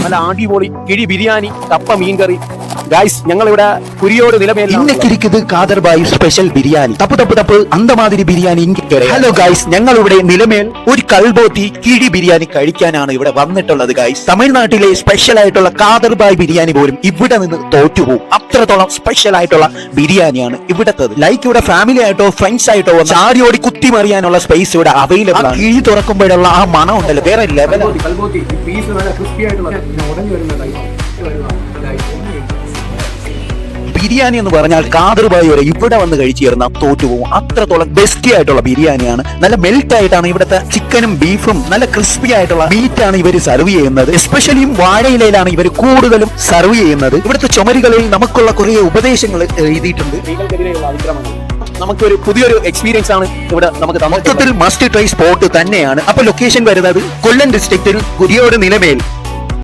നല്ല അടിപൊളി കിഴി ബിരിയാണി, കപ്പ മീൻകറി. ഗൈസ് ഞങ്ങളിവിടെ കുരിയോട് നിലമേൽ ഇന്നക്കിരിക്കുന്നത് ഖാദർ ബായ് സ്പെഷ്യൽ ബിരിയാണി. തപ്പ് തപ്പ് തപ്പ് അന്തമാതിരി ബിരിയാണി. ഹലോ ഗൈസ്, ഞങ്ങൾ ഇവിടെ നിലമേൽ ഒരു കൽബോത്തി കിഴി ബിരിയാണി കഴിക്കാനാണ് ഇവിടെ വന്നിട്ടുള്ളത്. ഗൈസ് തമിഴ്നാട്ടിലെ സ്പെഷ്യൽ ആയിട്ടുള്ള ഖാദർ ബായ് ബിരിയാണി പോലും ഇവിടെ നിന്ന് തോറ്റുപോകും. അത്രത്തോളം സ്പെഷ്യൽ ആയിട്ടുള്ള ബിരിയാണിയാണ് ഇവിടത്തത്. ലൈക്ക് ഇവിടെ ഫാമിലി ആയിട്ടോ ഫ്രണ്ട്സ് ആയിട്ടോ ചാടിയോടി കുത്തിമറിയാനുള്ള സ്പേസ് ഇവിടെ അവൈലബിൾ ആണ്. കിഴി തുറക്കുമ്പോഴുള്ള ആ മണം ഉണ്ടല്ലോ, വേറെ ലെവൽ. ബിരിയാണി എന്ന് പറഞ്ഞാൽ ഖാദർ ബായ് വരെ ഇവിടെ വന്ന് കഴിച്ചു ചേർന്ന തോറ്റുപോകും. അത്രത്തോളം ബെസ്റ്റി ആയിട്ടുള്ള ബിരിയാണിയാണ്. നല്ല മെൽറ്റ് ആയിട്ടാണ് ഇവിടുത്തെ ചിക്കനും ബീഫും നല്ല ക്രിസ്പി ആയിട്ടുള്ള മീറ്റാണ് ഇവർ സർവ് ചെയ്യുന്നത്. എസ്പെഷ്യലിയും വാഴയിലയിലാണ് ഇവർ കൂടുതലും സർവ് ചെയ്യുന്നത്. ഇവിടുത്തെ ചുമരുകളിൽ നമുക്കുള്ള കുറെ ഉപദേശങ്ങൾ എഴുതിയിട്ടുണ്ട്. നമുക്കൊരു പുതിയൊരു എക്സ്പീരിയൻസ് ആണ് ഇവിടെ നമുക്ക് മൊത്തത്തിൽ മസ്റ്റ് ട്രൈ സ്പോട്ട് തന്നെയാണ്. അപ്പൊ ലൊക്കേഷൻ വരുന്നത് കൊല്ലം ഡിസ്ട്രിക്റ്റിൽ കുരിയോട് നിലമേൽ